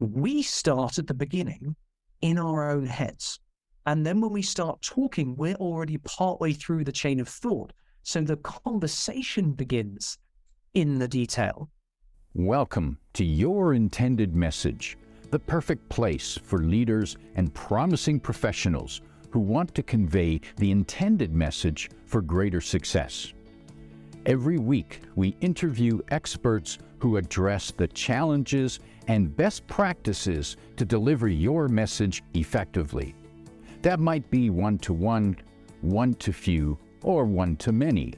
We start at the beginning in our own heads. And then when we start talking, we're already partway through the chain of thought. So the conversation begins in the detail. Welcome to Your Intended Message, the perfect place for leaders and promising professionals who want to convey the intended message for greater success. Every week, we interview experts who address the challenges and best practices to deliver your message effectively. That might be one-to-one, one-to-few, or one-to-many.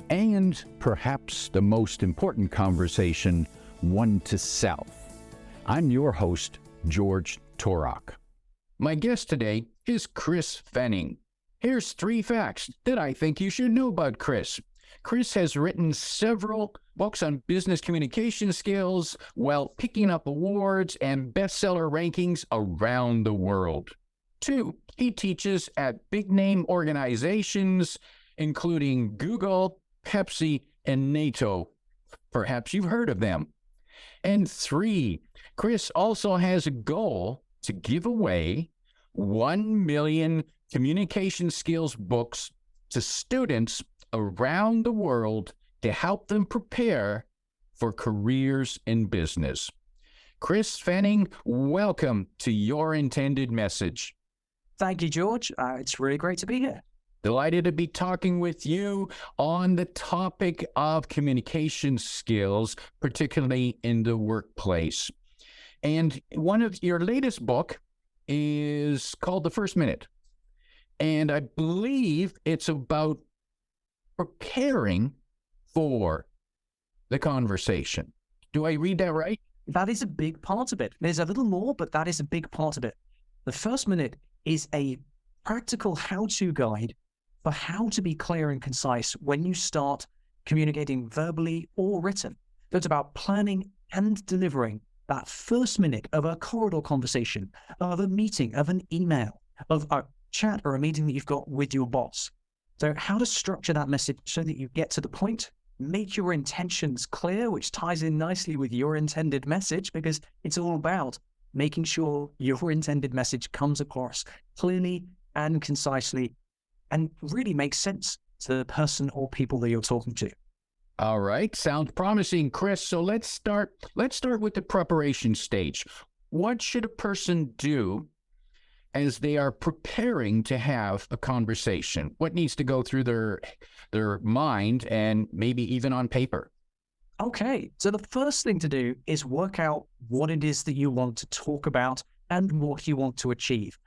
And perhaps the most important conversation, one-to-self. I'm your host, George Torok. My guest today is Chris Fenning. Here's 3 facts that I think you should know about Chris. Chris has written several books on business communication skills while picking up awards and bestseller rankings around the world. 2, he teaches at big-name organizations, including Google, Pepsi, and NATO. Perhaps you've heard of them. And 3, Chris also has a goal to give away 1 million communication skills books to students around the world to help them prepare for careers in business. Chris Fenning, welcome to Your Intended Message. Thank you, George. It's really great to be here. Delighted to be talking with you on the topic of communication skills, particularly in the workplace. And one of your latest book is called The First Minute. And I believe it's about preparing for the conversation. Do I read that right? That is a big part of it. There's a little more, but that is a big part of it. The First Minute is a practical how-to guide for how to be clear and concise when you start communicating verbally or written. That's about planning and delivering that first minute of a corridor conversation, of a meeting, of an email, of a chat or a meeting that you've got with your boss. So how to structure that message so that you get to the point, make your intentions clear, which ties in nicely with your intended message, because it's all about making sure your intended message comes across clearly and concisely and really makes sense to the person or people that you're talking to. All right, sounds promising, Chris. So let's start with the preparation stage. What should a person do as they are preparing to have a conversation? What needs to go through their mind and maybe even on paper? Okay, so the first thing to do is work out what it is that you want to talk about and what you want to achieve.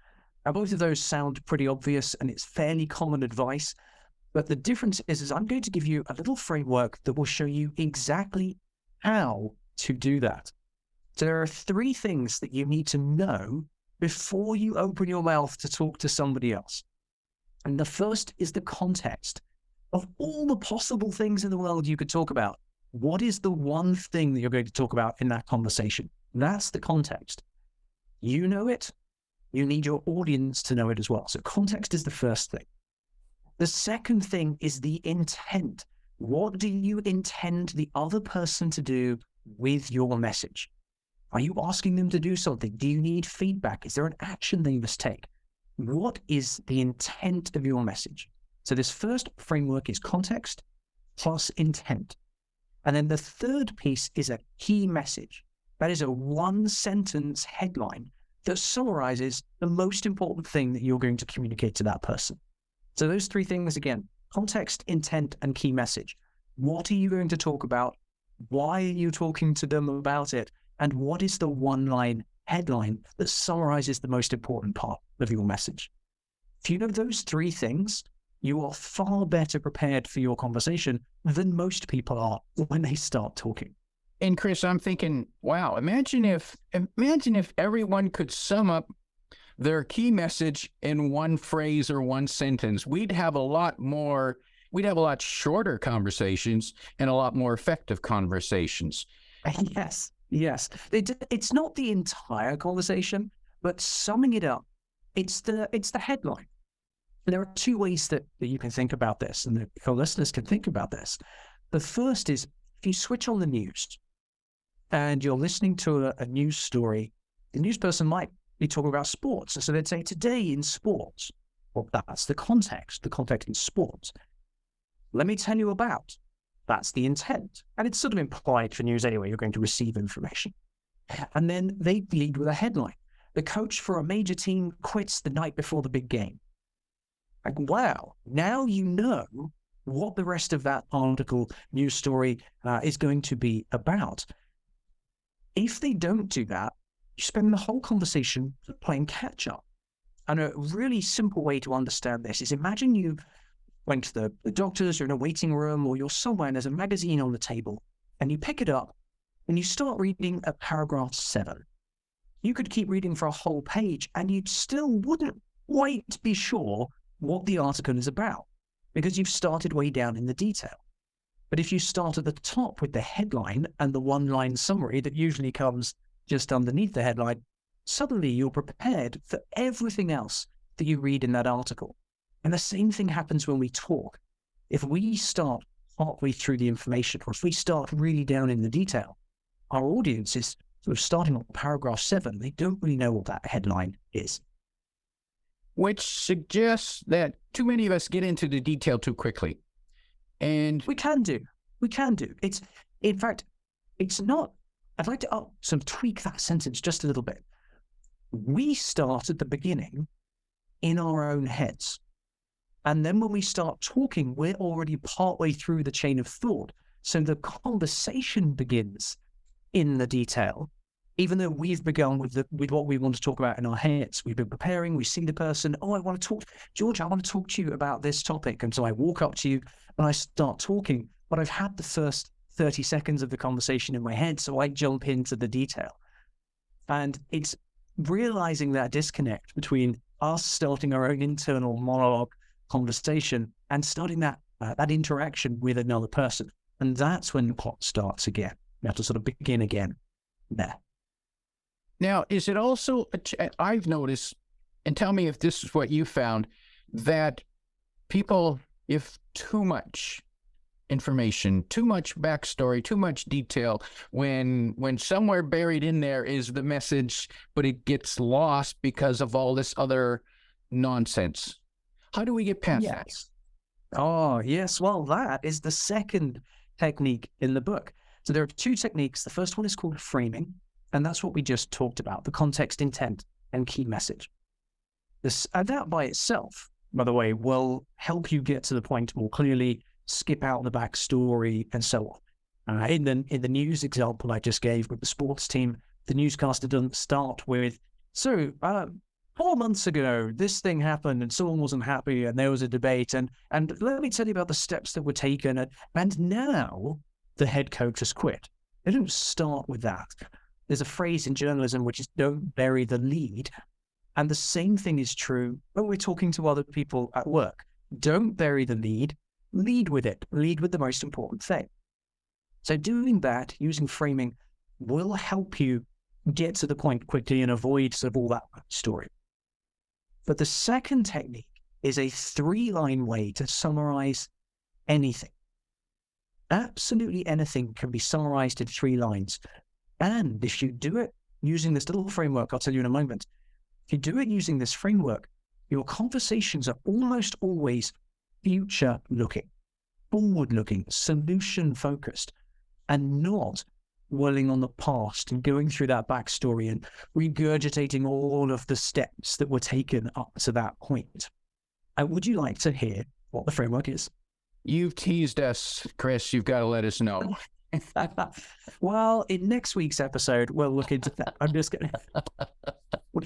Now, both of those sound pretty obvious and it's fairly common advice, but the difference is I'm going to give you a little framework that will show you exactly how to do that. So there are 3 things that you need to know before you open your mouth to talk to somebody else. And the first is the context. Of all the possible things in the world you could talk about, what is the one thing that you're going to talk about in that conversation? That's the context. You know it. You need your audience to know it as well. So context is the first thing. The second thing is the intent. What do you intend the other person to do with your message? Are you asking them to do something? Do you need feedback? Is there an action they must take? What is the intent of your message? So this first framework is context plus intent. And then the third piece is a key message. That is a 1-sentence headline that summarizes the most important thing that you're going to communicate to that person. So those 3 things again, context, intent, and key message. What are you going to talk about? Why are you talking to them about it? And what is the 1-line headline that summarizes the most important part of your message? If you know those 3 things, you are far better prepared for your conversation than most people are when they start talking. And Chris, I'm thinking, wow, imagine if everyone could sum up their key message in 1 phrase or 1 sentence. We'd have a lot shorter conversations and a lot more effective conversations. Yes. It's not the entire conversation, but summing it up, it's the headline. And there are 2 ways that you can think about this, and that your listeners can think about this. The first is if you switch on the news and you're listening to a news story The news person might be talking about sports. So they'd say, today in sports. Well, that's the context in sports. Let me tell you about. That's the intent. And it's sort of implied for news anyway. You're going to receive information. And then they lead with a headline. The coach for a major team quits the night before the big game. Like, wow, now you know what the rest of that article, news story is going to be about. If they don't do that, you spend the whole conversation playing catch up. And a really simple way to understand this is, imagine you went to the doctors, you're in a waiting room, or you're somewhere and there's a magazine on the table, and you pick it up and you start reading at paragraph 7. You could keep reading for a whole page and you still wouldn't quite be sure what the article is about, because you've started way down in the detail. But if you start at the top with the headline and the one-line summary that usually comes just underneath the headline, suddenly you're prepared for everything else that you read in that article. And the same thing happens when we talk. If we start partway through the information, or if we start really down in the detail, our audience is sort of starting on paragraph 7. They don't really know what that headline is. Which suggests that too many of us get into the detail too quickly. And we can do. It's, in fact, it's not, I'd like to sort of tweak that sentence just a little bit. We start at the beginning in our own heads. And then when we start talking, we're already partway through the chain of thought. So the conversation begins in the detail, even though we've begun with what we want to talk about in our heads. We've been preparing, we see the person, I want to talk, George, I want to talk to you about this topic. And so I walk up to you and I start talking, but I've had the first 30 seconds of the conversation in my head, so I jump into the detail. And it's realizing that disconnect between us starting our own internal monologue conversation and starting that interaction with another person. And that's when the plot starts again. You have to sort of begin again there. Now, is it also, I've noticed, and tell me if this is what you found, that people, if too much information, too much backstory, too much detail, when somewhere buried in there is the message, but it gets lost because of all this other nonsense. How do we get past that? Oh, yes. Well, that is the second technique in the book. So there are 2 techniques. The first one is called framing, and that's what we just talked about, the context, intent, and key message. That by itself, by the way, will help you get to the point more clearly, skip out the backstory, and so on. In the news example I just gave with the sports team, the newscaster doesn't start with, 4 months ago, this thing happened and someone wasn't happy and there was a debate and let me tell you about the steps that were taken and now the head coach has quit. They don't start with that. There's a phrase in journalism which is don't bury the lead. And the same thing is true when we're talking to other people at work. Don't bury the lead, lead with it. Lead with the most important thing. So doing that, using framing, will help you get to the point quickly and avoid sort of all that story. But the second technique is a 3-line way to summarize anything. Absolutely anything can be summarized in 3 lines. And if you do it using this little framework, I'll tell you in a moment, if you do it using this framework, your conversations are almost always future-looking, forward-looking, solution-focused, and not dwelling on the past and going through that backstory and regurgitating all of the steps that were taken up to that point. Would you like to hear what the framework is? You've teased us, Chris. You've got to let us know. Well, in next week's episode, we'll look into that. I'm just going to...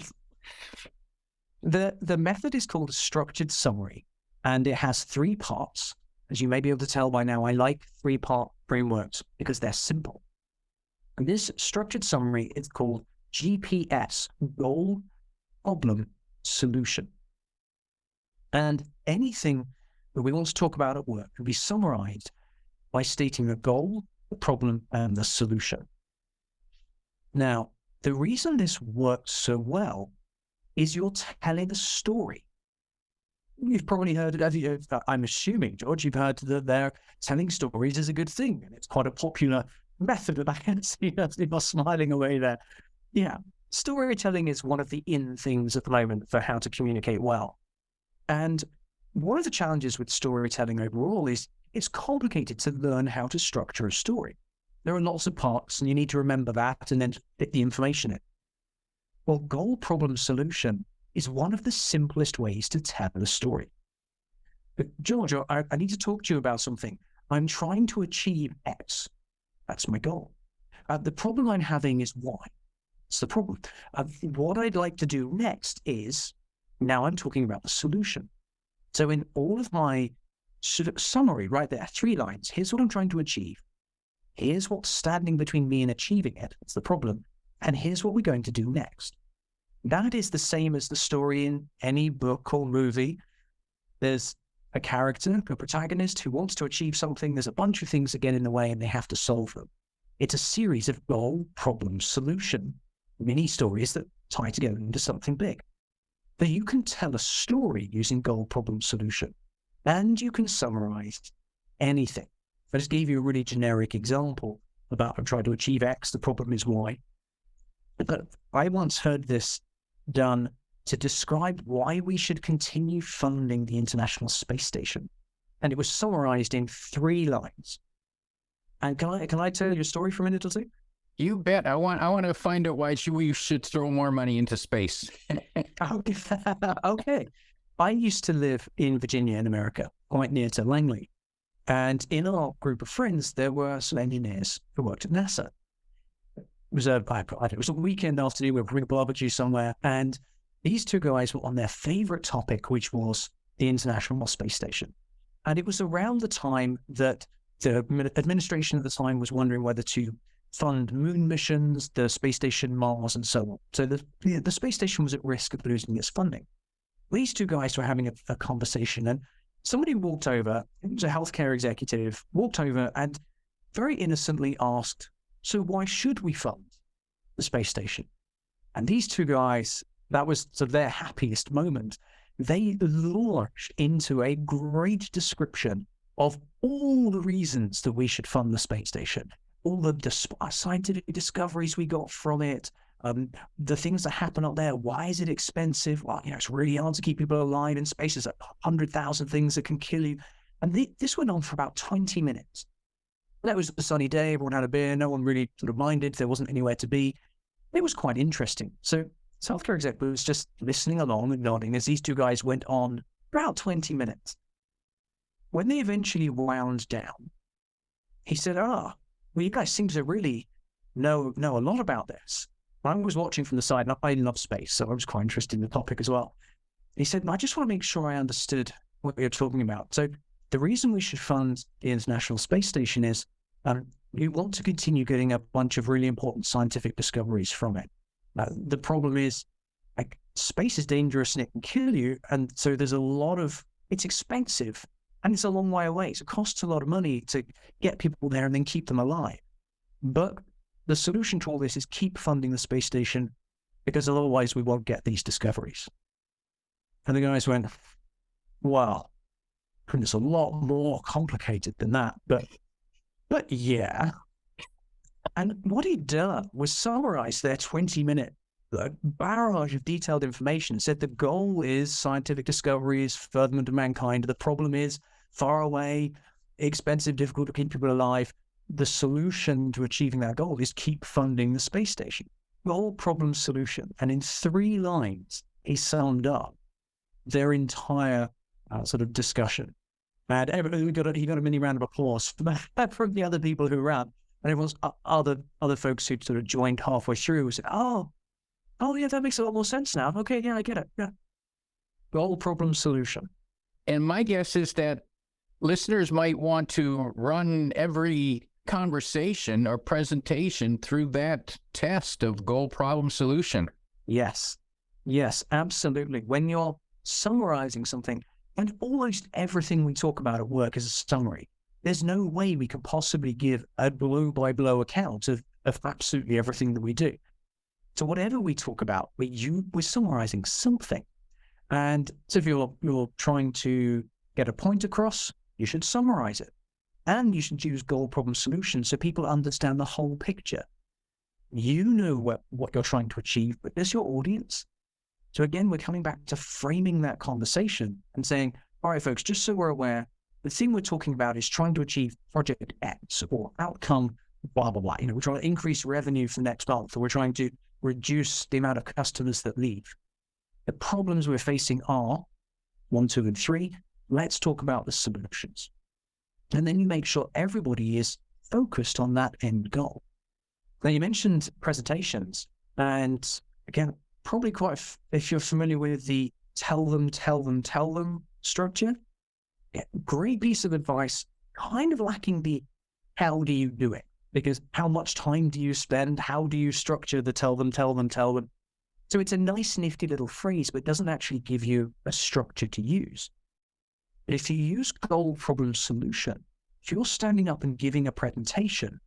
The method is called a structured summary, and it has 3 parts. As you may be able to tell by now, I like 3-part frameworks because they're simple. And this structured summary is called GPS, Goal, Problem, Solution. And anything that we want to talk about at work can be summarized by stating the goal, the problem, and the solution. Now, the reason this works so well is you're telling a story. You've probably heard it, I'm assuming, George, you've heard that telling stories is a good thing, and it's quite a popular method, and I can see you're smiling away there. Yeah. storytelling is one of the in things at the moment for how to communicate well. And one of the challenges with storytelling overall is it's complicated to learn how to structure a story. There are lots of parts, and you need to remember that and then fit the information in. Well, goal problem solution is one of the simplest ways to tell a story. But George, I need to talk to you about something. I'm trying to achieve X. That's my goal. The problem I'm having is Y. It's the problem. What I'd like to do next is, now I'm talking about the solution. So in all of my sort of summary right there, 3 lines, here's what I'm trying to achieve. Here's what's standing between me and achieving it. It's the problem. And here's what we're going to do next. That is the same as the story in any book or movie. There's a character, a protagonist who wants to achieve something. There's a bunch of things that get in the way and they have to solve them. It's a series of goal, problem, solution, mini stories that tie together into something big. But you can tell a story using goal, problem, solution, and you can summarize anything. I just gave you a really generic example about I'm trying to achieve X, the problem is Y. But I once heard this done to describe why we should continue funding the International Space Station. And it was summarized in 3 lines. And can I tell you a story for a minute or two? You bet. I want to find out why we should throw more money into space. Okay. I used to live in Virginia in America, quite near to Langley. And in our group of friends, there were some engineers who worked at NASA. It was a weekend afternoon, we were having a barbecue somewhere, and these 2 guys were on their favorite topic, which was the International Space Station. And it was around the time that the administration at the time was wondering whether to fund moon missions, the space station, Mars, and so on. So the space station was at risk of losing its funding. These 2 guys were having a conversation, and somebody walked over, it was a healthcare executive, walked over and very innocently asked, so why should we fund the space station? And these 2 guys, that was sort of their happiest moment. They launched into a great description of all the reasons that we should fund the space station, all the scientific discoveries we got from it, the things that happen up there. Why is it expensive? Well, it's really hard to keep people alive in space. There's 100,000 things that can kill you. And this went on for about 20 minutes. That was a sunny day. Everyone had a beer. No one really sort of minded. There wasn't anywhere to be. It was quite interesting. So healthcare exec was just listening along and nodding as these 2 guys went on for about 20 minutes. When they eventually wound down, he said, well, you guys seem to really know a lot about this. I was watching from the side, and I love space, so I was quite interested in the topic as well. He said, I just want to make sure I understood what you're talking about. So the reason we should fund the International Space Station is we want to continue getting a bunch of really important scientific discoveries from it. The problem is, space is dangerous and it can kill you, and so there's it's expensive, and it's a long way away. So it costs a lot of money to get people there and then keep them alive. But the solution to all this is keep funding the space station, because otherwise we won't get these discoveries. And the guys went, wow, it's a lot more complicated than that, but yeah. And what he'd done was summarize their 20-minute barrage of detailed information. Said the goal is scientific discoveries, furtherment of mankind. The problem is far away, expensive, difficult to keep people alive. The solution to achieving that goal is keep funding the space station. Goal, problem, solution. And in 3 lines, he summed up their entire sort of discussion. And he got a mini round of applause from the other people who were around. And everyone's other folks who sort of joined halfway through said, oh yeah, that makes a lot more sense now. Okay, yeah, I get it. Yeah. Goal, problem, solution. And my guess is that listeners might want to run every conversation or presentation through that test of goal, problem, solution. Yes, absolutely. When you're summarizing something, and almost everything we talk about at work is a summary, there's no way we could possibly give a blow-by-blow account of absolutely everything that we do. So whatever we talk about, we're summarizing something. And so if you're trying to get a point across, you should summarize it. And you should use goal, problem, solution so people understand the whole picture. You know what you're trying to achieve, but does your audience? So again, we're coming back to framing that conversation and saying, all right, folks, just so we're aware, the thing we're talking about is trying to achieve project X or outcome, blah, blah, blah. We're trying to increase revenue for next month, or we're trying to reduce the amount of customers that leave. The problems we're facing are 1, 2, and 3. Let's talk about the solutions. And then you make sure everybody is focused on that end goal. Now, you mentioned presentations, and again, probably if you're familiar with the tell them structure, great piece of advice, kind of lacking the how do you do it? Because how much time do you spend? How do you structure the tell them? So it's a nice, nifty little phrase, but it doesn't actually give you a structure to use. If you use goal, problem, solution, if you're standing up and giving a presentation,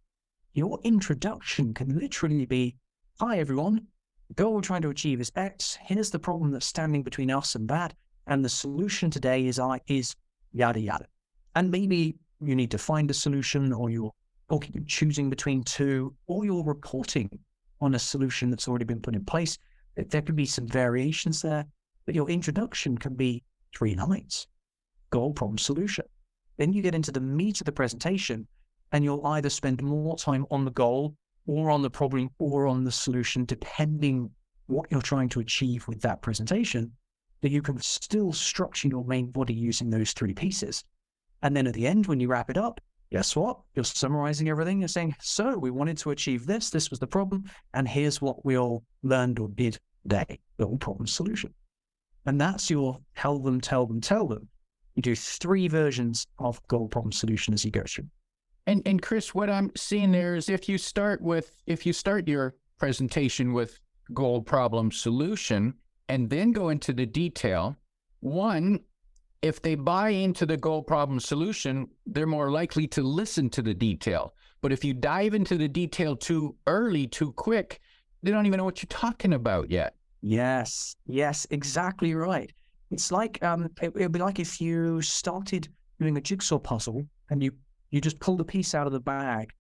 your introduction can literally be, hi everyone, the goal we're trying to achieve is X, here's the problem that's standing between us and that, and the solution today is yada yada. And maybe you need to find a solution, or you're choosing between two, or you're reporting on a solution that's already been put in place. There could be some variations there, but your introduction can be 3 lines. Goal, problem, solution. Then you get into the meat of the presentation, and you'll either spend more time on the goal or on the problem or on the solution, depending what you're trying to achieve with that presentation, that you can still structure your main body using those 3 pieces. And then at the end, when you wrap it up, guess what? You're summarizing everything. You're saying, so we wanted to achieve this was the problem, and here's what we all learned or did today. Goal, problem, solution. And that's your tell them. You do 3 versions of goal, problem, solution as you go through. And Chris, what I'm seeing there is if you start your presentation with goal, problem, solution, and then go into the detail, one, if they buy into the goal, problem, solution, they're more likely to listen to the detail. But if you dive into the detail too early, too quick, they don't even know what you're talking about yet. Yes, exactly right. It's like, it would be like if you started doing a jigsaw puzzle and you just pulled a piece out of the bag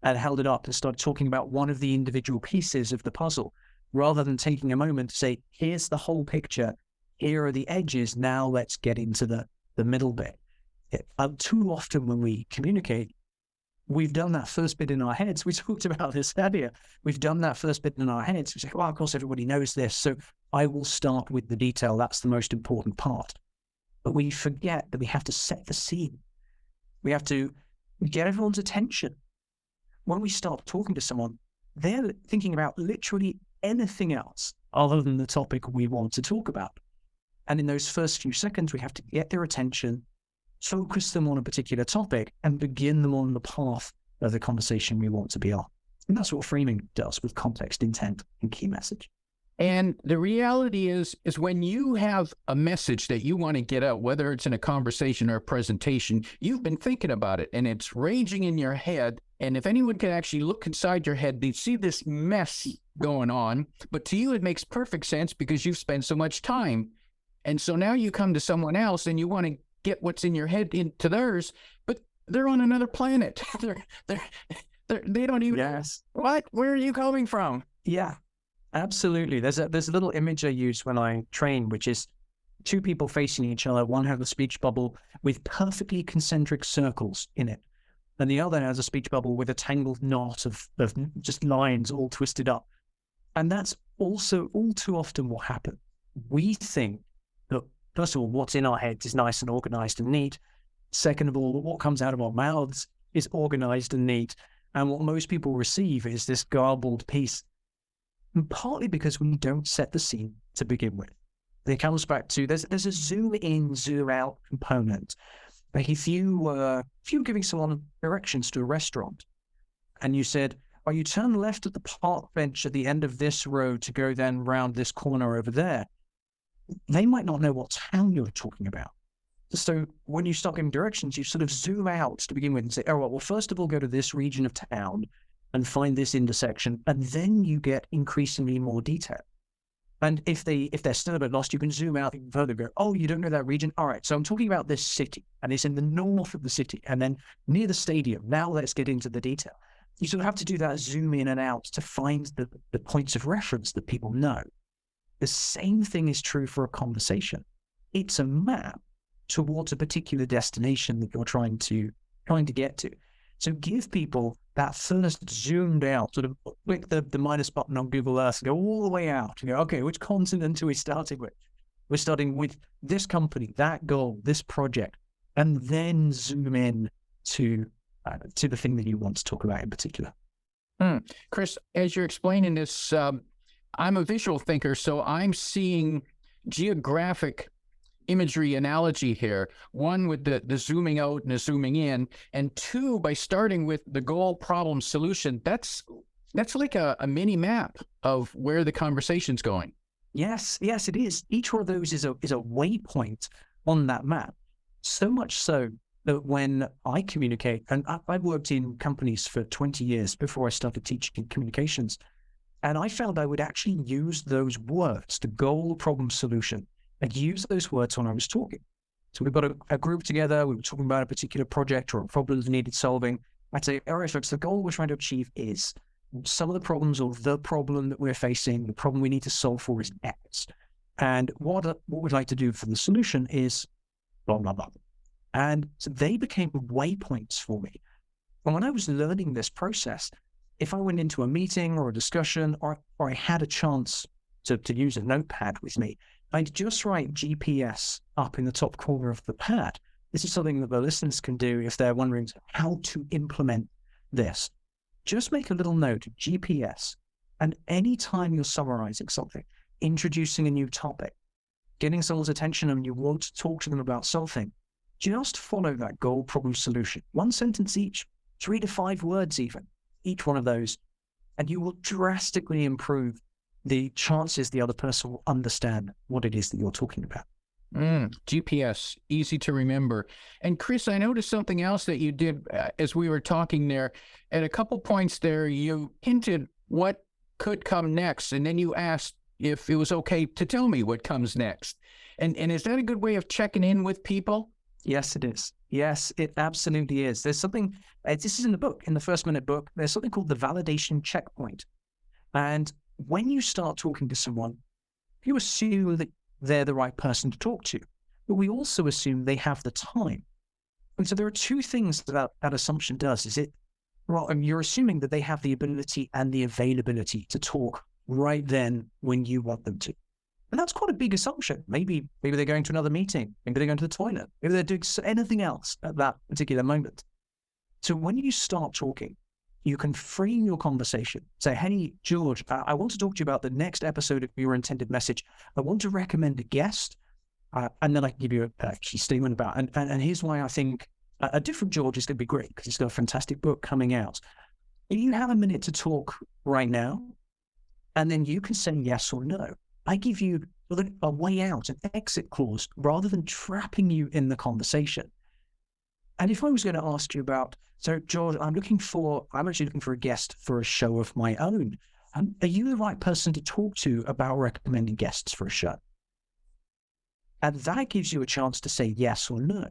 and held it up and started talking about one of the individual pieces of the puzzle, rather than taking a moment to say, here's the whole picture, here are the edges, now let's get into the middle bit. Too often when we communicate, we've done that first bit in our heads. We talked about this earlier. We've done that first bit in our heads. We say, well, of course, everybody knows this, so I will start with the detail. That's the most important part. But we forget that we have to set the scene. We have to get everyone's attention. When we start talking to someone, they're thinking about literally anything else other than the topic we want to talk about. And in those first few seconds, we have to get their attention, focus them on a particular topic, and begin them on the path of the conversation we want to be on. And that's what framing does with context, intent, and key message. And the reality is when you have a message that you want to get out, whether it's in a conversation or a presentation, you've been thinking about it and it's raging in your head. And if anyone could actually look inside your head, they'd see this mess going on. But to you, it makes perfect sense because you've spent so much time. And so now you come to someone else and you want to get what's in your head into theirs, but they're on another planet. They don't even. Yes. What? Where are you coming from? Yeah. Absolutely. There's a little image I use when I train, which is 2 people facing each other. One has a speech bubble with perfectly concentric circles in it, and the other has a speech bubble with a tangled knot of just lines all twisted up. And that's also all too often what happens. We think that, first of all, what's in our heads is nice and organized and neat. Second of all, what comes out of our mouths is organized and neat. And what most people receive is this garbled piece. And partly because we don't set the scene to begin with. It comes back to, there's a zoom in, zoom out component. Like if you were giving someone directions to a restaurant and you said, oh, you turn left at the park bench at the end of this road to go then round this corner over there, they might not know what town you're talking about. So when you start giving directions, you sort of zoom out to begin with and say, oh, well, first of all, go to this region of town and find this intersection, and then you get increasingly more detail. And if they're still a bit lost, you can zoom out even further and go, oh, you don't know that region? All right, so I'm talking about this city, and it's in the north of the city, and then near the stadium. Now let's get into the detail. you sort of have to do that zoom in and out to find the points of reference that people know. The same thing is true for a conversation. It's a map towards a particular destination that you're trying to get to. So give people that first zoomed out, sort of click the minus button on Google Earth and go all the way out. You go, okay, which continent are we starting with? We're starting with this company, that goal, this project, and then zoom in to the thing that you want to talk about in particular. Chris, as you're explaining this, I'm a visual thinker, so I'm seeing geographic imagery analogy here. One with the zooming out and the zooming in, and two, by starting with the goal, problem, solution. That's like a mini map of where the conversation's going. Yes, it is. Each one of those is a waypoint on that map. So much so that when I communicate, and I've worked in companies for 20 years before I started teaching communications, and I found I would actually use those words, the goal, problem, solution, and use those words when I was talking. So we've got a group together, we were talking about a particular project or a problem that needed solving. I'd say, all right, folks, the goal we're trying to achieve is some of the problems, or the problem that we're facing, the problem we need to solve for is X. And what we'd like to do for the solution is blah, blah, blah. And so they became waypoints for me. And when I was learning this process, if I went into a meeting or a discussion, or I had a chance to use a notepad with me, I'd just write GPS up in the top corner of the pad. This is something that the listeners can do if they're wondering how to implement this. Just make a little note of GPS, and anytime you're summarizing something, introducing a new topic, getting someone's attention and you want to talk to them about something, just follow that goal, problem, solution. 1 sentence each, 3 to 5 words even, each one of those, and you will drastically improve the chances the other person will understand what it is that you're talking about. GPS, easy to remember. And Chris, I noticed something else that you did as we were talking there. At a couple points there, you hinted what could come next, and then you asked if it was okay to tell me what comes next. And is that a good way of checking in with people? Yes, it is. Yes, it absolutely is. There's something, this is in the book, in the First Minute book, there's something called the validation checkpoint. And when you start talking to someone, you assume that they're the right person to talk to, but we also assume they have the time. And so there are two things that assumption does. You're assuming that they have the ability and the availability to talk right then when you want them to. And that's quite a big assumption. Maybe they're going to another meeting, maybe they're going to the toilet, maybe they're doing anything else at that particular moment. So when you start talking, you can frame your conversation. Say, hey, George, I want to talk to you about the next episode of your intended message. I want to recommend a guest. And then I can give you a key statement about it. And here's why I think a different George is going to be great, because he's got a fantastic book coming out. If you have a minute to talk right now, and then you can say yes or no. I give you a way out, an exit clause, rather than trapping you in the conversation. And if I was going to ask you about, so George, I'm actually looking for a guest for a show of my own. Are you the right person to talk to about recommending guests for a show? And that gives you a chance to say yes or no.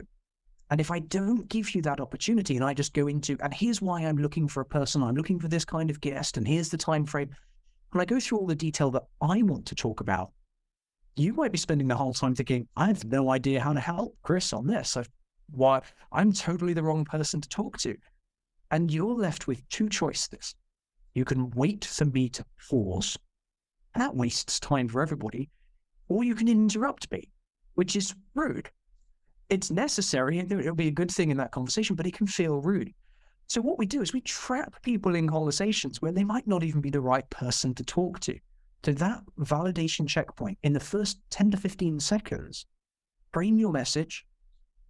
And if I don't give you that opportunity and I just go into, and here's why I'm looking for a person, I'm looking for this kind of guest, and here's the time frame, and I go through all the detail that I want to talk about, you might be spending the whole time thinking, I have no idea how to help Chris on this. Why I'm totally the wrong person to talk to. And you're left with two choices. You can wait for me to pause. That wastes time for everybody. Or you can interrupt me, which is rude. It's necessary, and it'll be a good thing in that conversation, but it can feel rude. So what we do is we trap people in conversations where they might not even be the right person to talk to. So that validation checkpoint, in the first 10 to 15 seconds, frame your message,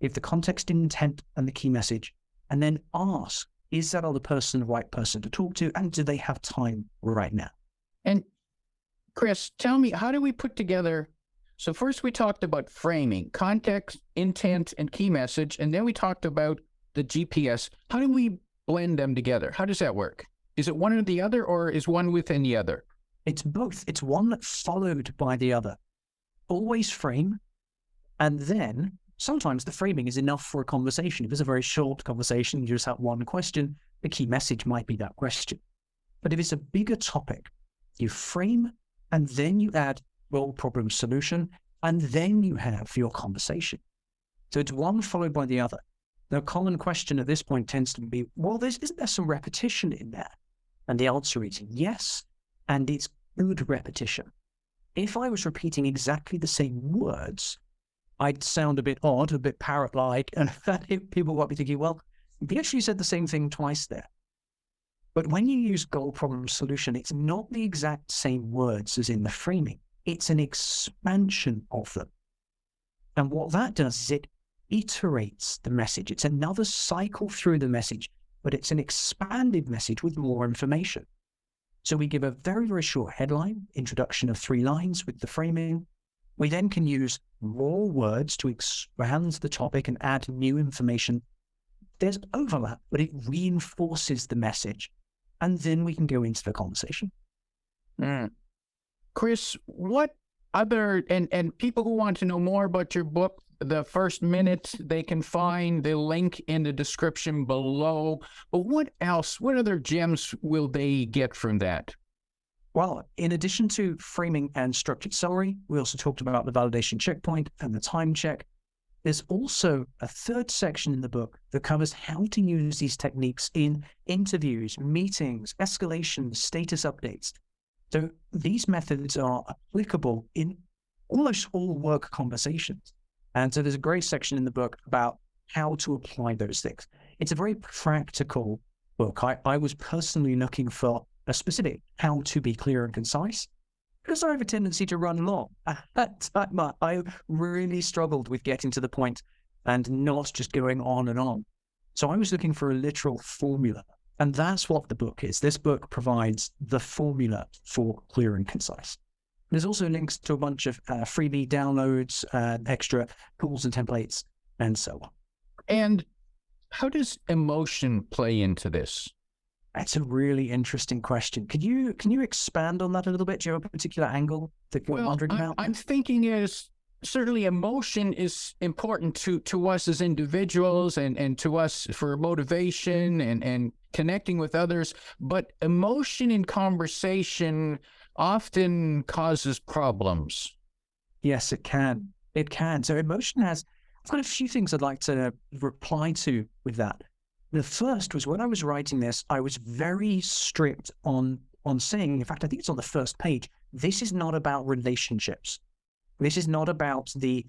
give the context, intent, and the key message, and then ask, is that other person the right person to talk to, and do they have time right now? And Chris, tell me, how do we put together, so first we talked about framing, context, intent, and key message, and then we talked about the GPS. How do we blend them together? How does that work? Is it one or the other, or is one within the other? It's both. It's one followed by the other. Always frame, and then sometimes the framing is enough for a conversation. If it's a very short conversation, you just have one question, the key message might be that question. But if it's a bigger topic, you frame and then you add role, problem, solution, and then you have your conversation. So it's one followed by the other. The common question at this point tends to be, well, isn't there some repetition in there? And the answer is yes, and it's good repetition. If I was repeating exactly the same words, I'd sound a bit odd, a bit parrot-like, and people might be thinking, well, you actually said the same thing twice there. But when you use goal, problem, solution, it's not the exact same words as in the framing. It's an expansion of them. And what that does is it iterates the message. It's another cycle through the message, but it's an expanded message with more information. So we give a very, very short headline, introduction of 3 lines with the framing. We then can use more words to expand the topic and add new information. There's overlap, but it reinforces the message. And then we can go into the conversation. Chris, what other, and people who want to know more about your book, the first minute, they can find the link in the description below. But what else, what other gems will they get from that? Well, in addition to framing and structured summary, we also talked about the validation checkpoint and the time check. There's also a third section in the book that covers how to use these techniques in interviews, meetings, escalations, status updates. So these methods are applicable in almost all work conversations. And so there's a great section in the book about how to apply those things. It's a very practical book. I was personally looking for a specific how to be clear and concise, because I have a tendency to run long. At that time, I really struggled with getting to the point and not just going on and on. So I was looking for a literal formula. And that's what the book is. This book provides the formula for clear and concise. There's also links to a bunch of freebie downloads, extra tools and templates, and so on. And how does emotion play into this? That's a really interesting question. Can you expand on that a little bit? Do you have a particular angle that you're wondering about? I'm thinking is certainly emotion is important to us as individuals and to us for motivation and connecting with others. But emotion in conversation often causes problems. Yes, it can. It can. So emotion has, I've got a few things I'd like to reply to with that. The first was when I was writing this, I was very strict on saying, in fact, I think it's on the first page, this is not about relationships. This is not about the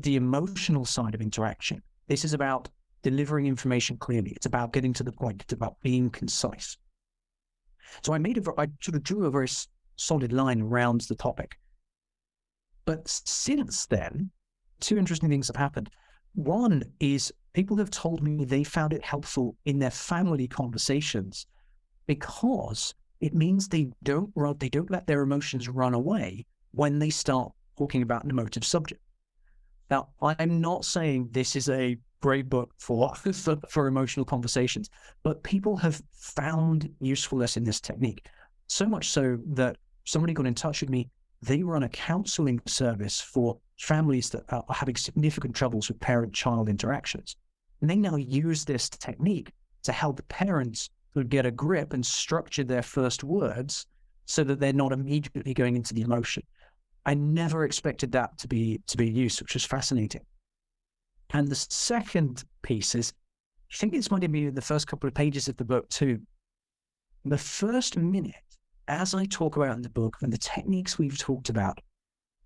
emotional side of interaction. This is about delivering information clearly. It's about getting to the point. It's about being concise. So I sort of drew a very solid line around the topic. But since then, 2 interesting things have happened. One is people have told me they found it helpful in their family conversations because it means they don't let their emotions run away when they start talking about an emotive subject. Now, I'm not saying this is a great book for emotional conversations, but people have found usefulness in this technique. So much so that somebody got in touch with me. They run a counseling service for families that are having significant troubles with parent-child interactions. And they now use this technique to help parents who get a grip and structure their first words so that they're not immediately going into the emotion. I never expected that to be used, which was fascinating. And the second piece is, I think this might have been in the first couple of pages of the book too. The first minute, as I talk about in the book, and the techniques we've talked about,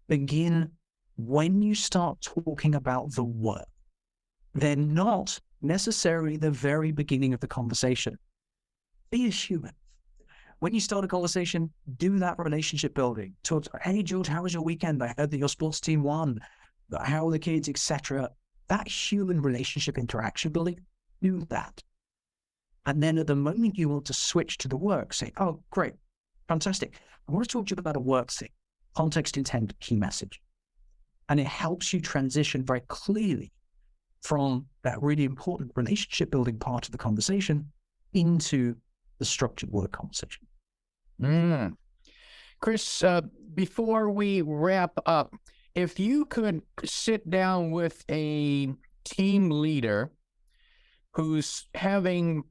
begin when you start talking about the work. They're not necessarily the very beginning of the conversation. Be a human. When you start a conversation, do that relationship building. Talk, hey, George, how was your weekend? I heard that your sports team won. How are the kids, etc. That human relationship interaction building, do that. And then at the moment you want to switch to the work, say, oh, great, fantastic. I want to talk to you about a work thing, context, intent, key message. And it helps you transition very clearly from that really important relationship building part of the conversation into the structured work conversation. Chris, before we wrap up, if you could sit down with a team leader who's having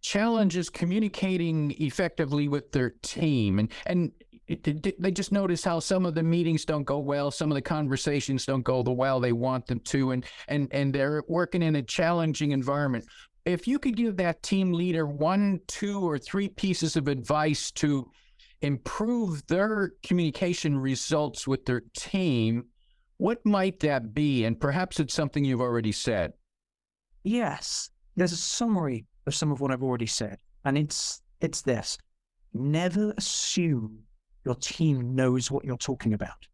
challenge is communicating effectively with their team. And they just notice how some of the meetings don't go well, some of the conversations don't go the well they want them to, and they're working in a challenging environment. If you could give that team leader 1, 2, or 3 pieces of advice to improve their communication results with their team, what might that be? And perhaps it's something you've already said. Yes, there's a summary of some of what I've already said, and it's this. Never assume your team knows what you're talking about.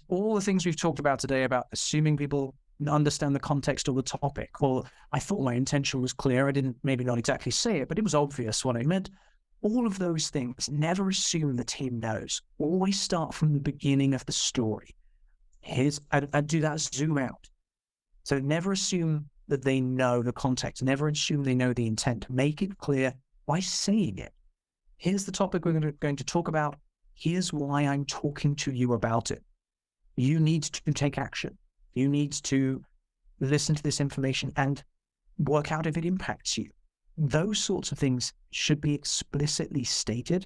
All the things we've talked about today about assuming people understand the context of the topic. Well, I thought my intention was clear. I didn't maybe not exactly say it, but it was obvious what I meant. All of those things, never assume the team knows. Always start from the beginning of the story. I'd do that, zoom out. So never assume that they know the context. Never assume they know the intent. Make it clear by saying it. Here's the topic we're going to talk about. Here's why I'm talking to you about it. You need to take action. You need to listen to this information and work out if it impacts you. Those sorts of things should be explicitly stated,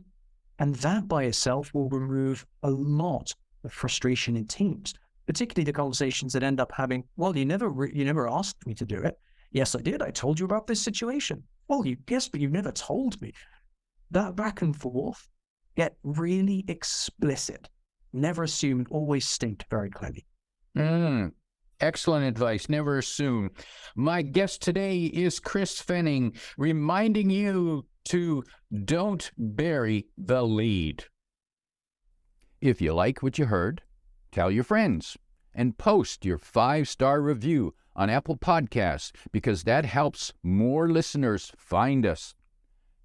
and that by itself will remove a lot of frustration in teams, particularly the conversations that end up having, well, you never asked me to do it. Yes, I did. I told you about this situation. Well, yes, but you never told me. That back and forth, get really explicit. Never assume, always state very clearly. Excellent advice. Never assume. My guest today is Chris Fenning, reminding you to don't bury the lead. If you like what you heard, tell your friends and post your 5-star review on Apple Podcasts, because that helps more listeners find us.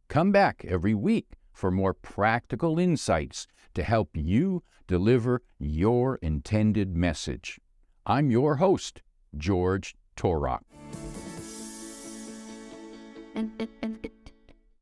Come back every week for more practical insights to help you deliver your intended message. I'm your host, George Torok.